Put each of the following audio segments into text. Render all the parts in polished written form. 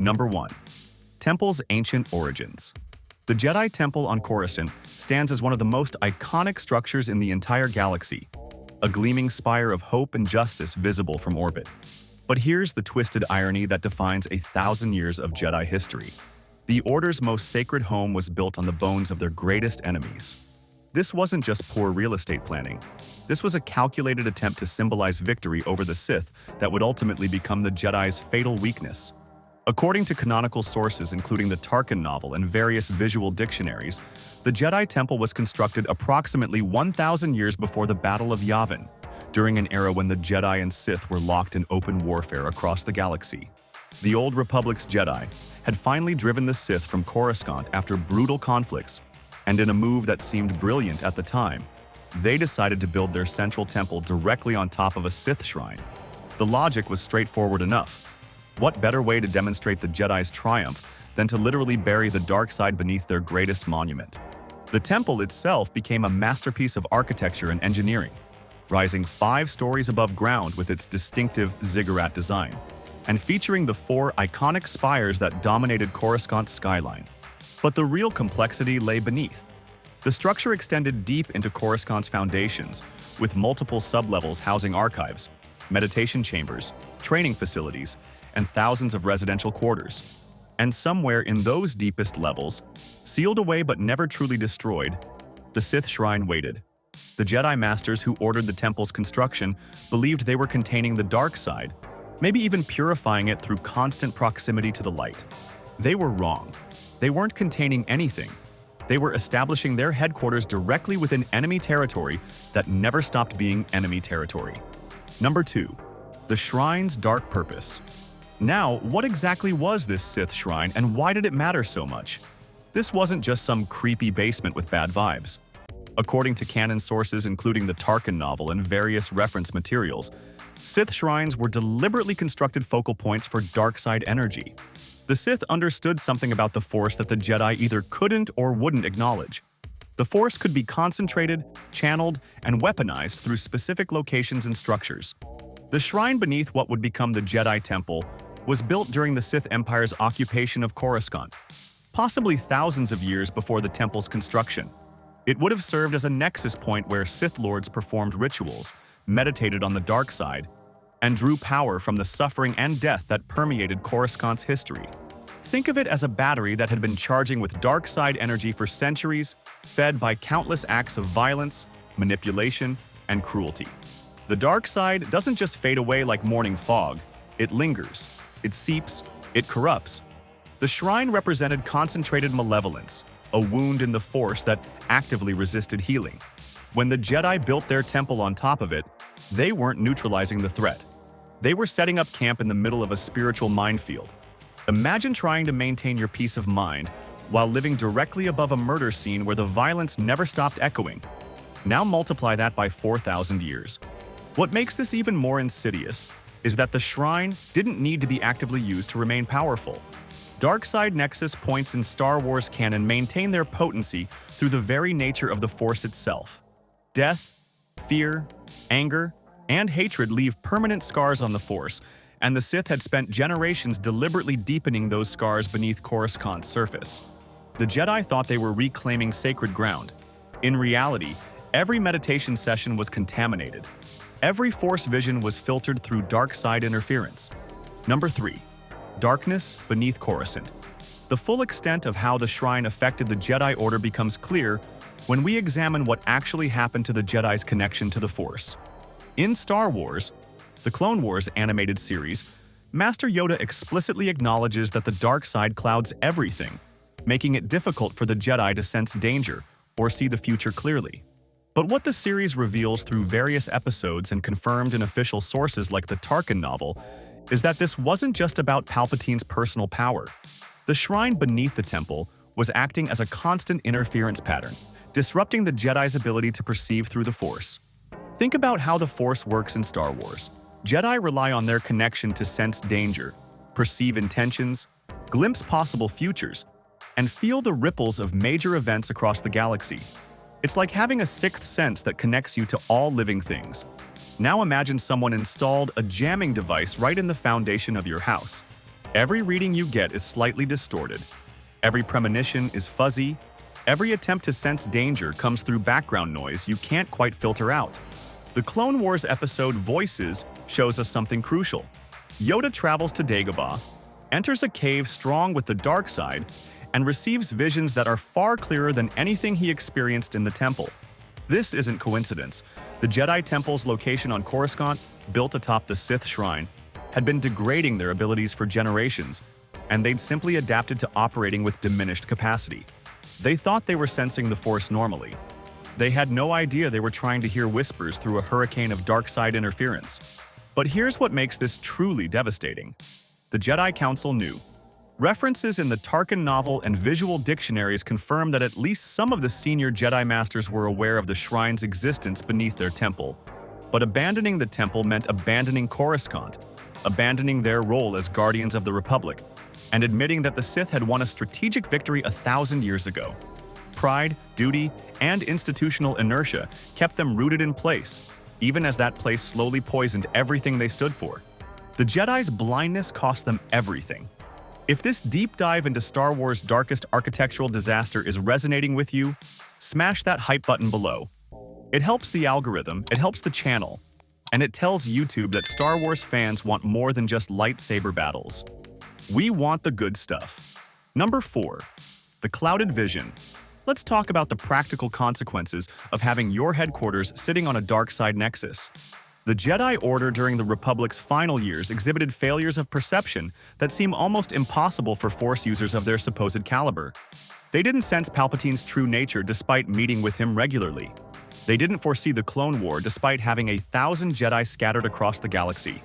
Number 1. Temple's ancient origins. The Jedi Temple on Coruscant stands as one of the most iconic structures in the entire galaxy, a gleaming spire of hope and justice visible from orbit. But here's the twisted irony that defines 1,000 years of Jedi history. The Order's most sacred home was built on the bones of their greatest enemies. This wasn't just poor real estate planning. This was a calculated attempt to symbolize victory over the Sith that would ultimately become the Jedi's fatal weakness. According to canonical sources, including the Tarkin novel and various visual dictionaries, the Jedi Temple was constructed approximately 1,000 years before the Battle of Yavin, during an era when the Jedi and Sith were locked in open warfare across the galaxy. The Old Republic's Jedi had finally driven the Sith from Coruscant after brutal conflicts, and in a move that seemed brilliant at the time, they decided to build their central temple directly on top of a Sith Shrine. The logic was straightforward enough. What better way to demonstrate the Jedi's triumph than to literally bury the dark side beneath their greatest monument? The temple itself became a masterpiece of architecture and engineering, rising 5 stories above ground with its distinctive ziggurat design, and featuring the 4 iconic spires that dominated Coruscant's skyline. But the real complexity lay beneath. The structure extended deep into Coruscant's foundations, with multiple sublevels housing archives, meditation chambers, training facilities, and thousands of residential quarters. And somewhere in those deepest levels, sealed away but never truly destroyed, the Sith Shrine waited. The Jedi Masters who ordered the temple's construction believed they were containing the dark side, maybe even purifying it through constant proximity to the light. They were wrong. They weren't containing anything. They were establishing their headquarters directly within enemy territory that never stopped being enemy territory. Number 2. The Shrine's dark purpose. Now, what exactly was this Sith Shrine and why did it matter so much? This wasn't just some creepy basement with bad vibes. According to canon sources including the Tarkin novel and various reference materials, Sith Shrines were deliberately constructed focal points for dark side energy. The Sith understood something about the Force that the Jedi either couldn't or wouldn't acknowledge. The Force could be concentrated, channeled, and weaponized through specific locations and structures. The shrine beneath what would become the Jedi Temple was built during the Sith Empire's occupation of Coruscant, possibly thousands of years before the temple's construction. It would have served as a nexus point where Sith Lords performed rituals, meditated on the dark side, and drew power from the suffering and death that permeated Coruscant's history. Think of it as a battery that had been charging with dark side energy for centuries, fed by countless acts of violence, manipulation, and cruelty. The dark side doesn't just fade away like morning fog, it lingers, it seeps, it corrupts. The shrine represented concentrated malevolence, a wound in the Force that actively resisted healing. When the Jedi built their temple on top of it, they weren't neutralizing the threat. They were setting up camp in the middle of a spiritual minefield. Imagine trying to maintain your peace of mind while living directly above a murder scene where the violence never stopped echoing. Now multiply that by 4,000 years. What makes this even more insidious is that the shrine didn't need to be actively used to remain powerful. Darkside Nexus points in Star Wars canon maintain their potency through the very nature of the Force itself. Death, fear, anger, and hatred leave permanent scars on the Force, and the Sith had spent generations deliberately deepening those scars beneath Coruscant's surface. The Jedi thought they were reclaiming sacred ground. In reality, every meditation session was contaminated. Every Force vision was filtered through dark side interference. Number 3. Darkness beneath Coruscant. The full extent of how the shrine affected the Jedi Order becomes clear when we examine what actually happened to the Jedi's connection to the Force. In Star Wars, the Clone Wars animated series, Master Yoda explicitly acknowledges that the dark side clouds everything, making it difficult for the Jedi to sense danger or see the future clearly. But what the series reveals through various episodes and confirmed in official sources like the Tarkin novel is that this wasn't just about Palpatine's personal power. The shrine beneath the temple was acting as a constant interference pattern, disrupting the Jedi's ability to perceive through the Force. Think about how the Force works in Star Wars. Jedi rely on their connection to sense danger, perceive intentions, glimpse possible futures, and feel the ripples of major events across the galaxy. It's like having a sixth sense that connects you to all living things. Now imagine someone installed a jamming device right in the foundation of your house. Every reading you get is slightly distorted. Every premonition is fuzzy. Every attempt to sense danger comes through background noise you can't quite filter out. The Clone Wars episode Voices shows us something crucial. Yoda travels to Dagobah, enters a cave strong with the dark side, and receives visions that are far clearer than anything he experienced in the temple. This isn't coincidence. The Jedi Temple's location on Coruscant, built atop the Sith Shrine, had been degrading their abilities for generations, and they'd simply adapted to operating with diminished capacity. They thought they were sensing the Force normally. They had no idea they were trying to hear whispers through a hurricane of dark side interference. But here's what makes this truly devastating. The Jedi Council knew. References in the Tarkin novel and visual dictionaries confirm that at least some of the senior Jedi Masters were aware of the Shrine's existence beneath their temple. But abandoning the temple meant abandoning Coruscant, abandoning their role as Guardians of the Republic, and admitting that the Sith had won a strategic victory 1,000 years ago. Pride, duty, and institutional inertia kept them rooted in place, even as that place slowly poisoned everything they stood for. The Jedi's blindness cost them everything. If this deep dive into Star Wars' darkest architectural disaster is resonating with you, smash that hype button below. It helps the algorithm, it helps the channel, and it tells YouTube that Star Wars fans want more than just lightsaber battles. We want the good stuff. Number 4. The clouded vision. Let's talk about the practical consequences of having your headquarters sitting on a dark side nexus. The Jedi Order during the Republic's final years exhibited failures of perception that seem almost impossible for Force users of their supposed caliber. They didn't sense Palpatine's true nature despite meeting with him regularly. They didn't foresee the Clone War despite having 1,000 Jedi scattered across the galaxy.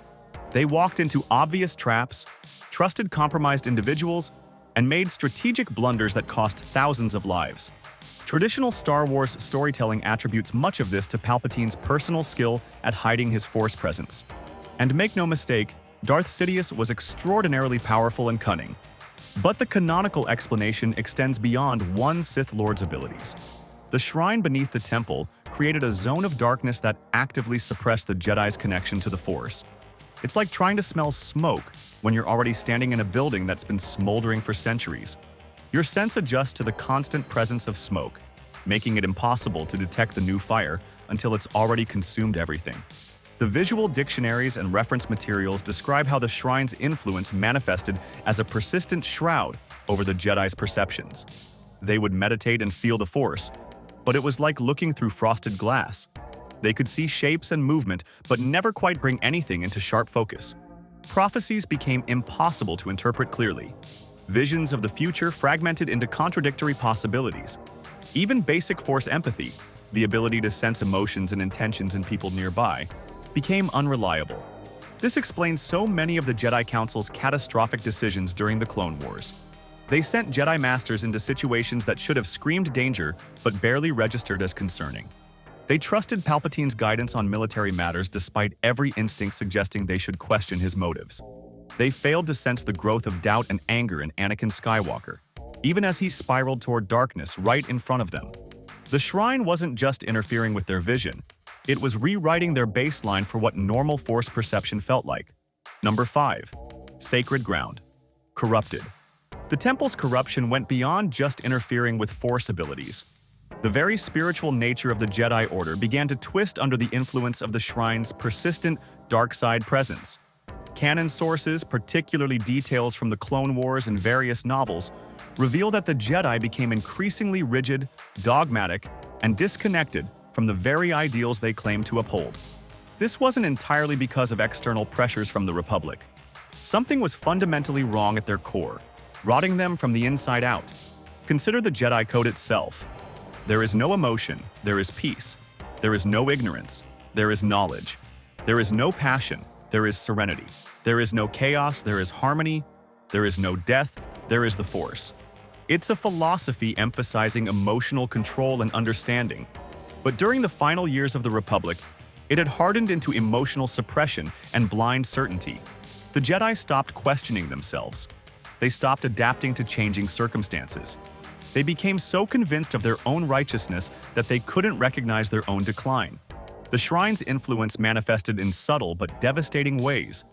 They walked into obvious traps, trusted compromised individuals, and made strategic blunders that cost thousands of lives. Traditional Star Wars storytelling attributes much of this to Palpatine's personal skill at hiding his Force presence. And make no mistake, Darth Sidious was extraordinarily powerful and cunning. But the canonical explanation extends beyond one Sith Lord's abilities. The shrine beneath the temple created a zone of darkness that actively suppressed the Jedi's connection to the Force. It's like trying to smell smoke when you're already standing in a building that's been smoldering for centuries. Your sense adjusts to the constant presence of smoke, making it impossible to detect the new fire until it's already consumed everything. The visual dictionaries and reference materials describe how the shrine's influence manifested as a persistent shroud over the Jedi's perceptions. They would meditate and feel the Force, but it was like looking through frosted glass. They could see shapes and movement, but never quite bring anything into sharp focus. Prophecies became impossible to interpret clearly. Visions of the future fragmented into contradictory possibilities. Even basic Force empathy, the ability to sense emotions and intentions in people nearby, became unreliable. This explains so many of the Jedi Council's catastrophic decisions during the Clone Wars. They sent Jedi Masters into situations that should have screamed danger but barely registered as concerning. They trusted Palpatine's guidance on military matters despite every instinct suggesting they should question his motives. They failed to sense the growth of doubt and anger in Anakin Skywalker, even as he spiraled toward darkness right in front of them. The shrine wasn't just interfering with their vision, it was rewriting their baseline for what normal Force perception felt like. Number 5. Sacred ground. Corrupted. The temple's corruption went beyond just interfering with Force abilities. The very spiritual nature of the Jedi Order began to twist under the influence of the shrine's persistent dark side presence. Canon sources, particularly details from the Clone Wars and various novels, reveal that the Jedi became increasingly rigid, dogmatic, and disconnected from the very ideals they claimed to uphold. This wasn't entirely because of external pressures from the Republic. Something was fundamentally wrong at their core, rotting them from the inside out. Consider the Jedi Code itself. There is no emotion, there is peace. There is no ignorance, there is knowledge. There is no passion, there is serenity. There is no chaos, there is harmony. There is no death, there is the Force. It's a philosophy emphasizing emotional control and understanding. But during the final years of the Republic, it had hardened into emotional suppression and blind certainty. The Jedi stopped questioning themselves. They stopped adapting to changing circumstances. They became so convinced of their own righteousness that they couldn't recognize their own decline. The shrine's influence manifested in subtle but devastating ways.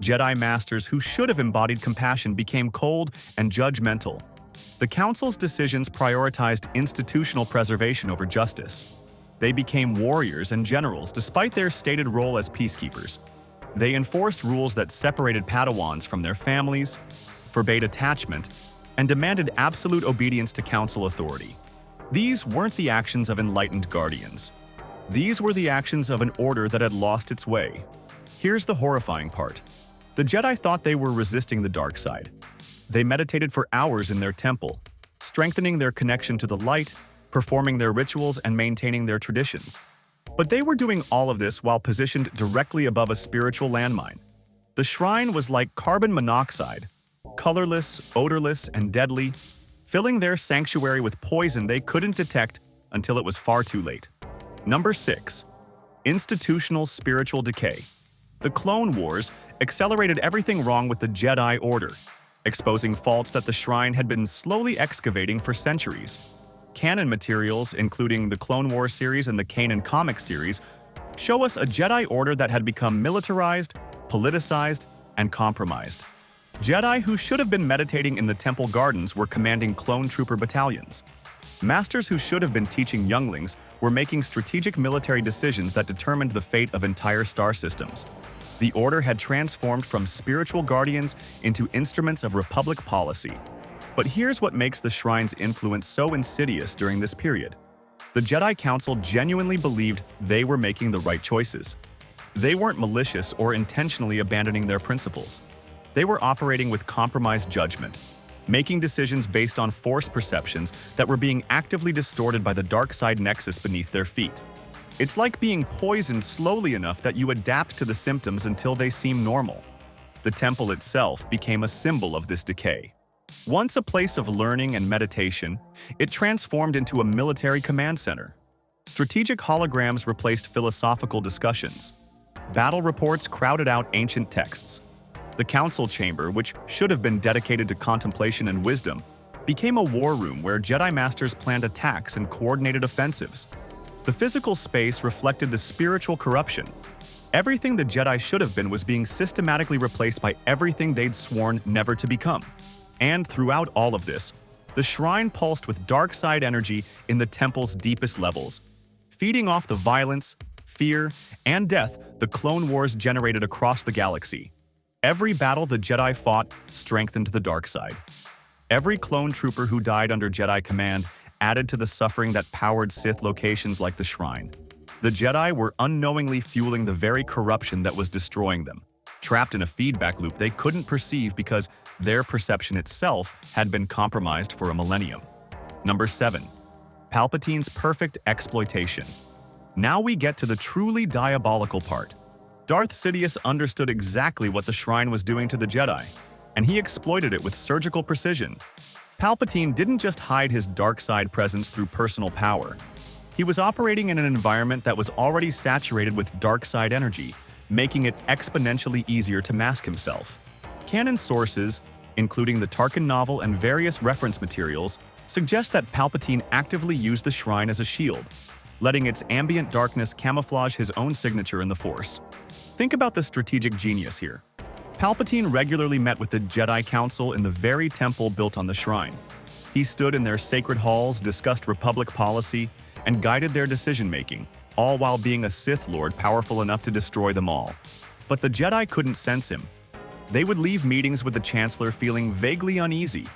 Jedi Masters who should have embodied compassion became cold and judgmental. The Council's decisions prioritized institutional preservation over justice. They became warriors and generals despite their stated role as peacekeepers. They enforced rules that separated Padawans from their families, forbade attachment, and demanded absolute obedience to Council authority. These weren't the actions of enlightened guardians. These were the actions of an order that had lost its way. Here's the horrifying part. The Jedi thought they were resisting the dark side. They meditated for hours in their temple, strengthening their connection to the light, performing their rituals, and maintaining their traditions. But they were doing all of this while positioned directly above a spiritual landmine. The shrine was like carbon monoxide, colorless, odorless, and deadly, filling their sanctuary with poison they couldn't detect until it was far too late. Number 6. Institutional spiritual decay. The Clone Wars accelerated everything wrong with the Jedi Order, exposing faults that the shrine had been slowly excavating for centuries. Canon materials, including the Clone Wars series and the Kanan comic series, show us a Jedi Order that had become militarized, politicized, and compromised. Jedi who should have been meditating in the temple gardens were commanding clone trooper battalions. Masters who should have been teaching younglings were making strategic military decisions that determined the fate of entire star systems. The Order had transformed from spiritual guardians into instruments of Republic policy. But here's what makes the Shrine's influence so insidious during this period. The Jedi Council genuinely believed they were making the right choices. They weren't malicious or intentionally abandoning their principles. They were operating with compromised judgment, making decisions based on force perceptions that were being actively distorted by the dark side nexus beneath their feet. It's like being poisoned slowly enough that you adapt to the symptoms until they seem normal. The temple itself became a symbol of this decay. Once a place of learning and meditation, it transformed into a military command center. Strategic holograms replaced philosophical discussions. Battle reports crowded out ancient texts. The council chamber, which should have been dedicated to contemplation and wisdom, became a war room where Jedi Masters planned attacks and coordinated offensives. The physical space reflected the spiritual corruption. Everything the Jedi should have been was being systematically replaced by everything they'd sworn never to become. And throughout all of this, the shrine pulsed with dark side energy in the temple's deepest levels, feeding off the violence, fear, and death the Clone Wars generated across the galaxy. Every battle the Jedi fought strengthened the dark side. Every clone trooper who died under Jedi command added to the suffering that powered Sith locations like the Shrine. The Jedi were unknowingly fueling the very corruption that was destroying them, trapped in a feedback loop they couldn't perceive because their perception itself had been compromised for a millennium. Number 7. Palpatine's perfect exploitation. Now we get to the truly diabolical part. Darth Sidious understood exactly what the Shrine was doing to the Jedi, and he exploited it with surgical precision. Palpatine didn't just hide his dark side presence through personal power. He was operating in an environment that was already saturated with dark side energy, making it exponentially easier to mask himself. Canon sources, including the Tarkin novel and various reference materials, suggest that Palpatine actively used the Shrine as a shield, letting its ambient darkness camouflage his own signature in the Force. Think about the strategic genius here. Palpatine regularly met with the Jedi Council in the very temple built on the Shrine. He stood in their sacred halls, discussed Republic policy, and guided their decision-making, all while being a Sith Lord powerful enough to destroy them all. But the Jedi couldn't sense him. They would leave meetings with the Chancellor feeling vaguely uneasy,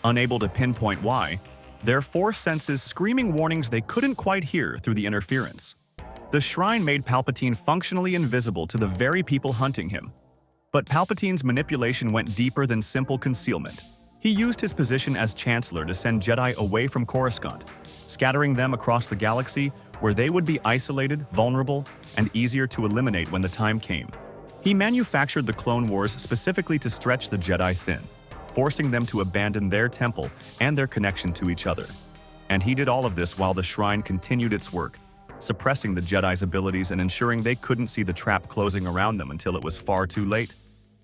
unable to pinpoint why, their Force senses screaming warnings they couldn't quite hear through the interference. The Shrine made Palpatine functionally invisible to the very people hunting him. But Palpatine's manipulation went deeper than simple concealment. He used his position as Chancellor to send Jedi away from Coruscant, scattering them across the galaxy where they would be isolated, vulnerable, and easier to eliminate when the time came. He manufactured the Clone Wars specifically to stretch the Jedi thin, forcing them to abandon their temple and their connection to each other. And he did all of this while the Shrine continued its work, suppressing the Jedi's abilities and ensuring they couldn't see the trap closing around them until it was far too late.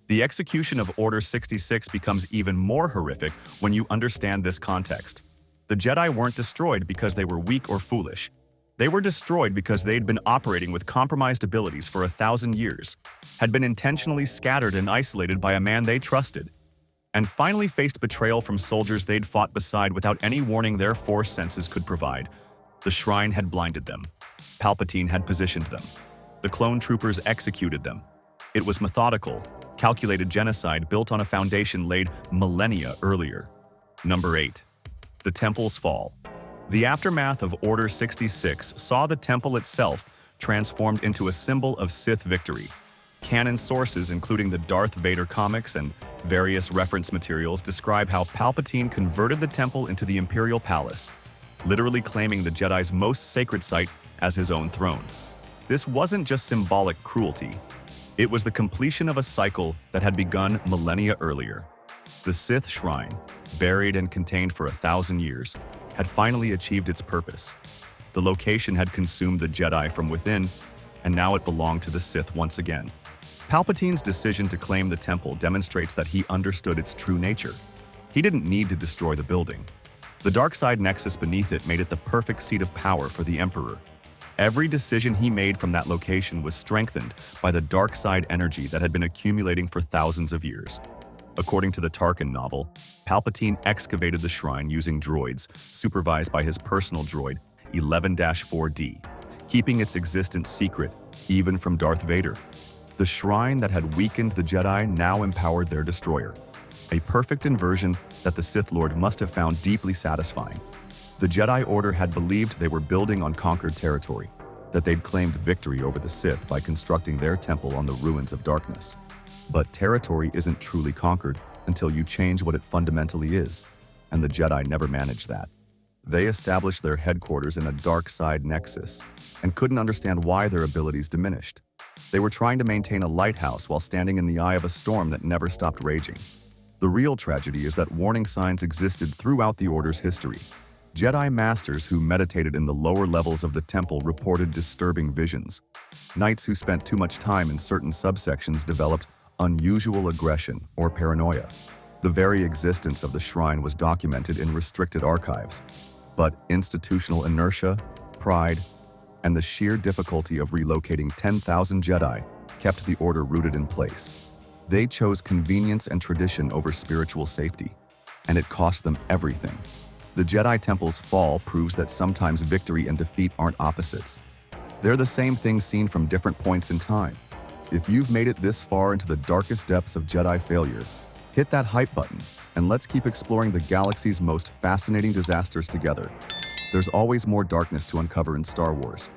The execution of Order 66 becomes even more horrific when you understand this context. The Jedi weren't destroyed because they were weak or foolish. They were destroyed because they'd been operating with compromised abilities for 1,000 years, had been intentionally scattered and isolated by a man they trusted, and finally faced betrayal from soldiers they'd fought beside without any warning their Force senses could provide. The Shrine had blinded them. Palpatine had positioned them. The clone troopers executed them. It was methodical, calculated genocide built on a foundation laid millennia earlier. Number 8. The Temple's Fall. The aftermath of Order 66 saw the Temple itself transformed into a symbol of Sith victory. Canon sources, including the Darth Vader comics and various reference materials, describe how Palpatine converted the Temple into the Imperial Palace, literally claiming the Jedi's most sacred site as his own throne. This wasn't just symbolic cruelty. It was the completion of a cycle that had begun millennia earlier. The Sith Shrine, buried and contained for 1,000 years, had finally achieved its purpose. The location had consumed the Jedi from within, and now it belonged to the Sith once again. Palpatine's decision to claim the temple demonstrates that he understood its true nature. He didn't need to destroy the building. The dark side nexus beneath it made it the perfect seat of power for the Emperor. Every decision he made from that location was strengthened by the dark side energy that had been accumulating for thousands of years. According to the Tarkin novel, Palpatine excavated the shrine using droids, supervised by his personal droid, 11-4D, keeping its existence secret, even from Darth Vader. The shrine that had weakened the Jedi now empowered their destroyer, a perfect inversion that the Sith Lord must have found deeply satisfying. The Jedi Order had believed they were building on conquered territory, that they'd claimed victory over the Sith by constructing their temple on the ruins of darkness. But territory isn't truly conquered until you change what it fundamentally is, and the Jedi never managed that. They established their headquarters in a dark side nexus and couldn't understand why their abilities diminished. They were trying to maintain a lighthouse while standing in the eye of a storm that never stopped raging. The real tragedy is that warning signs existed throughout the Order's history. Jedi Masters who meditated in the lower levels of the temple reported disturbing visions. Knights who spent too much time in certain subsections developed unusual aggression or paranoia. The very existence of the shrine was documented in restricted archives. But institutional inertia, pride, and the sheer difficulty of relocating 10,000 Jedi kept the Order rooted in place. They chose convenience and tradition over spiritual safety, and it cost them everything. The Jedi Temple's fall proves that sometimes victory and defeat aren't opposites. They're the same thing seen from different points in time. If you've made it this far into the darkest depths of Jedi failure, hit that hype button, and let's keep exploring the galaxy's most fascinating disasters together. There's always more darkness to uncover in Star Wars.